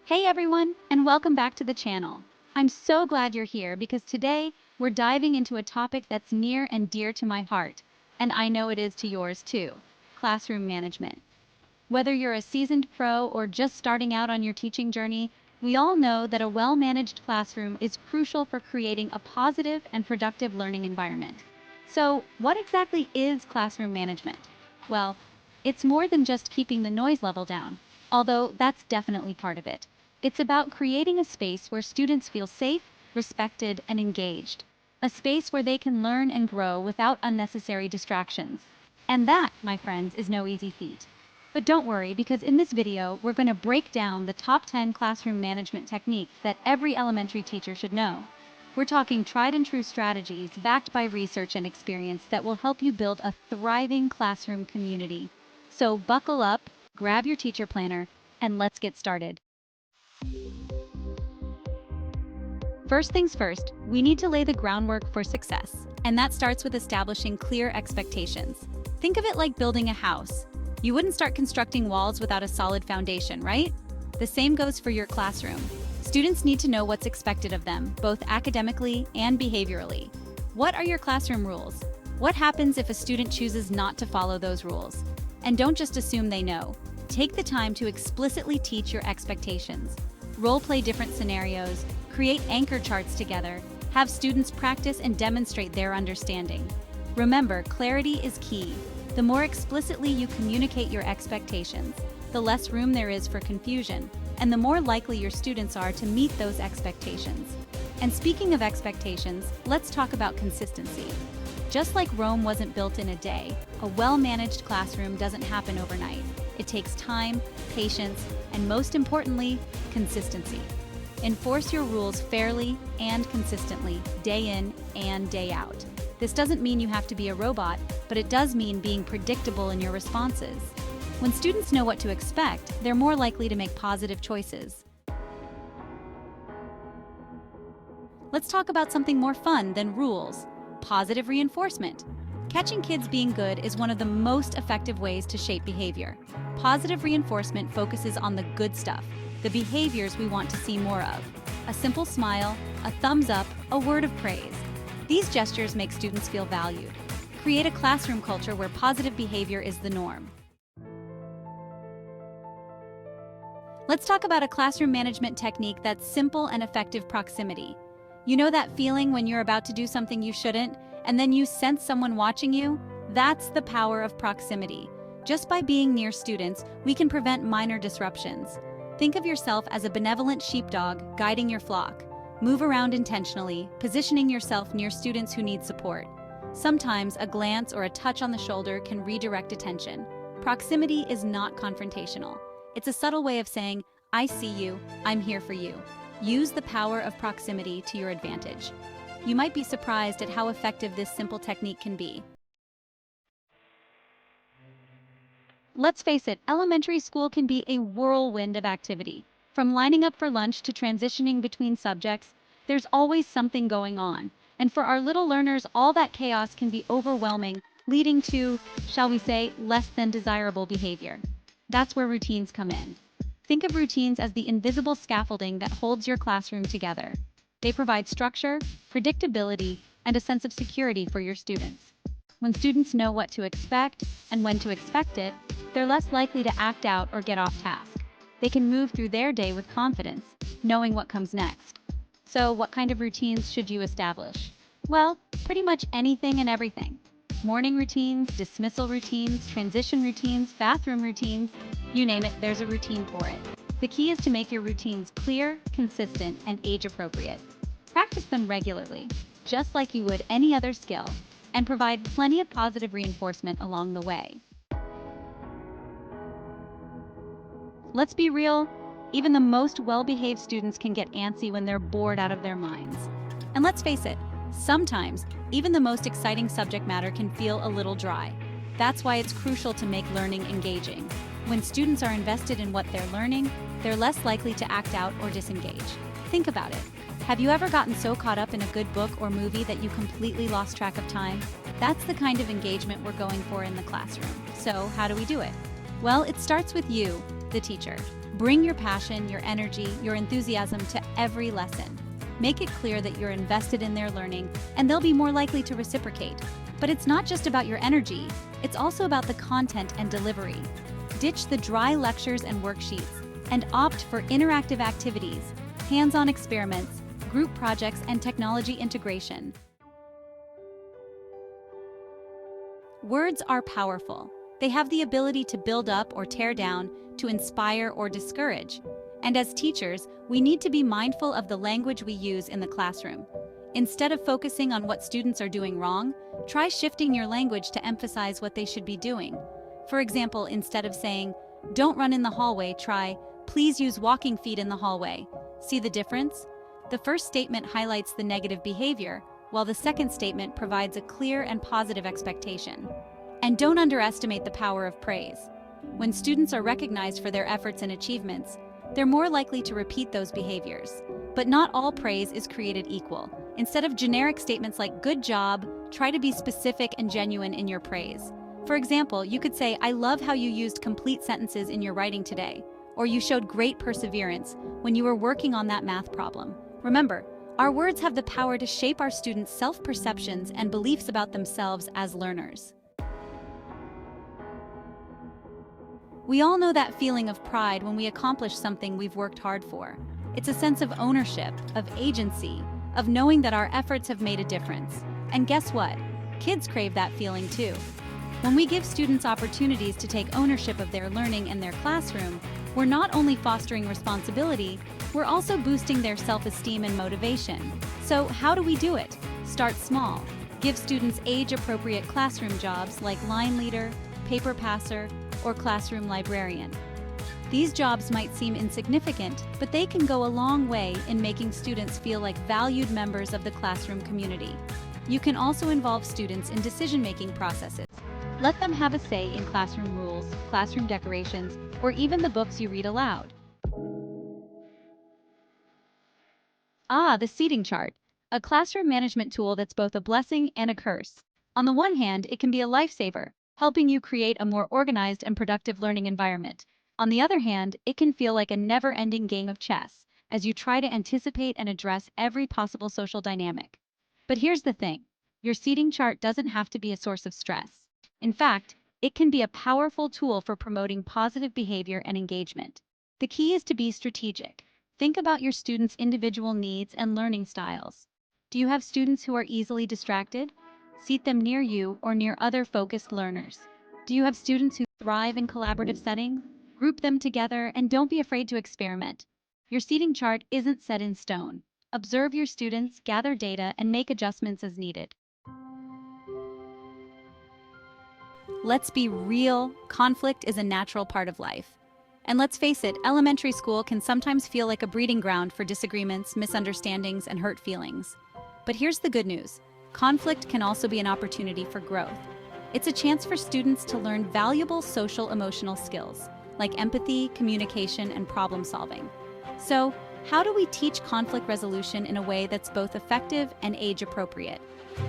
Hey everyone, and welcome back to the channel. I'm so glad you're here because today we're diving into a topic that's near and dear to my heart, and I know it is to yours too, classroom management. Whether you're a seasoned pro or just starting out on your teaching journey, we all know that a well-managed classroom is crucial for creating a positive and productive learning environment. So, what exactly is classroom management? Well, it's more than just keeping the noise level down, although that's definitely part of it. It's about creating a space where students feel safe, respected, and engaged. A space where they can learn and grow without unnecessary distractions. And that, my friends, is no easy feat. But don't worry, because in this video, we're going to break down the top 10 classroom management techniques that every elementary teacher should know. We're talking tried and true strategies backed by research and experience that will help you build a thriving classroom community. So buckle up, grab your teacher planner, and let's get started. First things first, we need to lay the groundwork for success, and that starts with establishing clear expectations. Think of it like building a house. You wouldn't start constructing walls without a solid foundation, right? The same goes for your classroom. Students need to know what's expected of them, both academically and behaviorally. What are your classroom rules? What happens if a student chooses not to follow those rules? And don't just assume they know. Take the time to explicitly teach your expectations. Role-play different scenarios, create anchor charts together, have students practice and demonstrate their understanding. Remember, clarity is key. The more explicitly you communicate your expectations, the less room there is for confusion, and the more likely your students are to meet those expectations. And speaking of expectations, let's talk about consistency. Just like Rome wasn't built in a day, a well-managed classroom doesn't happen overnight. It takes time, patience, and most importantly, consistency. Enforce your rules fairly and consistently, day in and day out. This doesn't mean you have to be a robot, but it does mean being predictable in your responses. When students know what to expect, they're more likely to make positive choices. Let's talk about something more fun than rules: positive reinforcement. Catching kids being good is one of the most effective ways to shape behavior. Positive reinforcement focuses on the good stuff, the behaviors we want to see more of. A simple smile, a thumbs up, a word of praise. These gestures make students feel valued. Create a classroom culture where positive behavior is the norm. Let's talk about a classroom management technique that's simple and effective: proximity. You know that feeling when you're about to do something you shouldn't, and then you sense someone watching you? That's the power of proximity. Just by being near students, we can prevent minor disruptions. Think of yourself as a benevolent sheepdog guiding your flock. Move around intentionally, positioning yourself near students who need support. Sometimes a glance or a touch on the shoulder can redirect attention. Proximity is not confrontational. It's a subtle way of saying, "I see you, I'm here for you." Use the power of proximity to your advantage. You might be surprised at how effective this simple technique can be. Let's face it, elementary school can be a whirlwind of activity. From lining up for lunch to transitioning between subjects, there's always something going on. And for our little learners, all that chaos can be overwhelming, leading to, shall we say, less than desirable behavior. That's where routines come in. Think of routines as the invisible scaffolding that holds your classroom together. They provide structure, predictability, and a sense of security for your students. When students know what to expect and when to expect it, they're less likely to act out or get off task. They can move through their day with confidence, knowing what comes next. So, what kind of routines should you establish? Well, pretty much anything and everything. Morning routines, dismissal routines, transition routines, bathroom routines, you name it, there's a routine for it. The key is to make your routines clear, consistent, and age-appropriate. Practice them regularly, just like you would any other skill, and provide plenty of positive reinforcement along the way. Let's be real, even the most well-behaved students can get antsy when they're bored out of their minds. And let's face it, sometimes even the most exciting subject matter can feel a little dry. That's why it's crucial to make learning engaging. When students are invested in what they're learning, they're less likely to act out or disengage. Think about it. Have you ever gotten so caught up in a good book or movie that you completely lost track of time? That's the kind of engagement we're going for in the classroom. So how do we do it? Well, it starts with you, the teacher. Bring your passion, your energy, your enthusiasm to every lesson. Make it clear that you're invested in their learning, and they'll be more likely to reciprocate. But it's not just about your energy, it's also about the content and delivery. Ditch the dry lectures and worksheets, and opt for interactive activities, hands-on experiments, group projects, and technology integration. Words are powerful. They have the ability to build up or tear down, to inspire or discourage. And as teachers, we need to be mindful of the language we use in the classroom. Instead of focusing on what students are doing wrong, try shifting your language to emphasize what they should be doing. For example, instead of saying, "Don't run in the hallway," try, "Please use walking feet in the hallway." See the difference? The first statement highlights the negative behavior, while the second statement provides a clear and positive expectation. And don't underestimate the power of praise. When students are recognized for their efforts and achievements, they're more likely to repeat those behaviors. But not all praise is created equal. Instead of generic statements like "good job," try to be specific and genuine in your praise. For example, you could say, "I love how you used complete sentences in your writing today," or "You showed great perseverance when you were working on that math problem." Remember, our words have the power to shape our students' self-perceptions and beliefs about themselves as learners. We all know that feeling of pride when we accomplish something we've worked hard for. It's a sense of ownership, of agency, of knowing that our efforts have made a difference. And guess what? Kids crave that feeling too. When we give students opportunities to take ownership of their learning and their classroom, we're not only fostering responsibility, we're also boosting their self-esteem and motivation. So how do we do it? Start small. Give students age-appropriate classroom jobs like line leader, paper passer, or classroom librarian. These jobs might seem insignificant, but they can go a long way in making students feel like valued members of the classroom community. You can also involve students in decision-making processes. Let them have a say in classroom rules, classroom decorations, or even the books you read aloud. The seating chart, a classroom management tool that's both a blessing and a curse. On the one hand, it can be a lifesaver, helping you create a more organized and productive learning environment. On the other hand, it can feel like a never-ending game of chess, as you try to anticipate and address every possible social dynamic. But here's the thing, your seating chart doesn't have to be a source of stress. In fact, it can be a powerful tool for promoting positive behavior and engagement. The key is to be strategic. Think about your students' individual needs and learning styles. Do you have students who are easily distracted? Seat them near you or near other focused learners. Do you have students who thrive in collaborative settings? Group them together and don't be afraid to experiment. Your seating chart isn't set in stone. Observe your students, gather data, and make adjustments as needed. Let's be real, conflict is a natural part of life. And let's face it, elementary school can sometimes feel like a breeding ground for disagreements, misunderstandings, and hurt feelings. But here's the good news. Conflict can also be an opportunity for growth. It's a chance for students to learn valuable social-emotional skills, like empathy, communication, and problem solving. So, how do we teach conflict resolution in a way that's both effective and age-appropriate?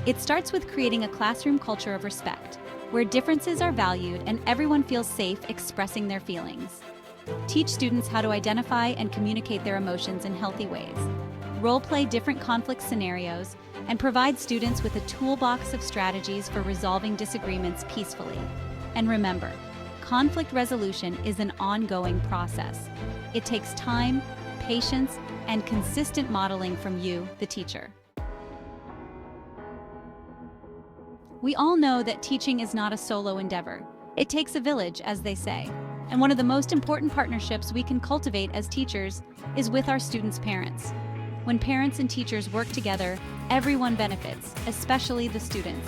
It starts with creating a classroom culture of respect, where differences are valued and everyone feels safe expressing their feelings. Teach students how to identify and communicate their emotions in healthy ways. Role-play different conflict scenarios, and provide students with a toolbox of strategies for resolving disagreements peacefully. And remember, conflict resolution is an ongoing process. It takes time, patience, and consistent modeling from you, the teacher. We all know that teaching is not a solo endeavor. It takes a village, as they say. And one of the most important partnerships we can cultivate as teachers is with our students' parents. When parents and teachers work together, everyone benefits, especially the students.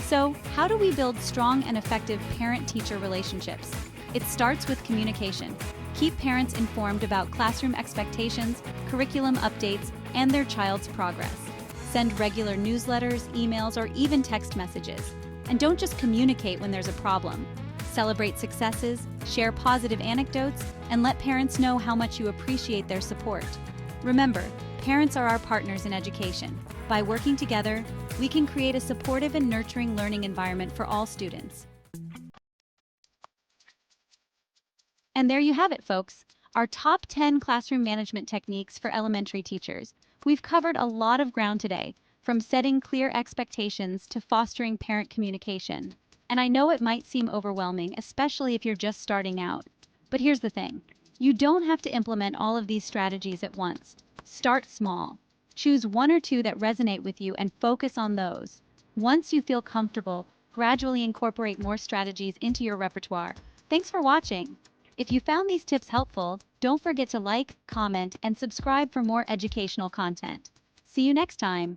So, how do we build strong and effective parent-teacher relationships? It starts with communication. Keep parents informed about classroom expectations, curriculum updates, and their child's progress. Send regular newsletters, emails, or even text messages. And don't just communicate when there's a problem. Celebrate successes, share positive anecdotes, and let parents know how much you appreciate their support. Remember, parents are our partners in education. By working together, we can create a supportive and nurturing learning environment for all students. And there you have it, folks. our top 10 classroom management techniques for elementary teachers. We've covered a lot of ground today, from setting clear expectations to fostering parent communication. And I know it might seem overwhelming, especially if you're just starting out. But here's the thing. You don't have to implement all of these strategies at once. Start small. Choose one or two that resonate with you and focus on those. Once you feel comfortable, gradually incorporate more strategies into your repertoire. Thanks for watching. If you found these tips helpful, don't forget to like, comment, and subscribe for more educational content. See you next time.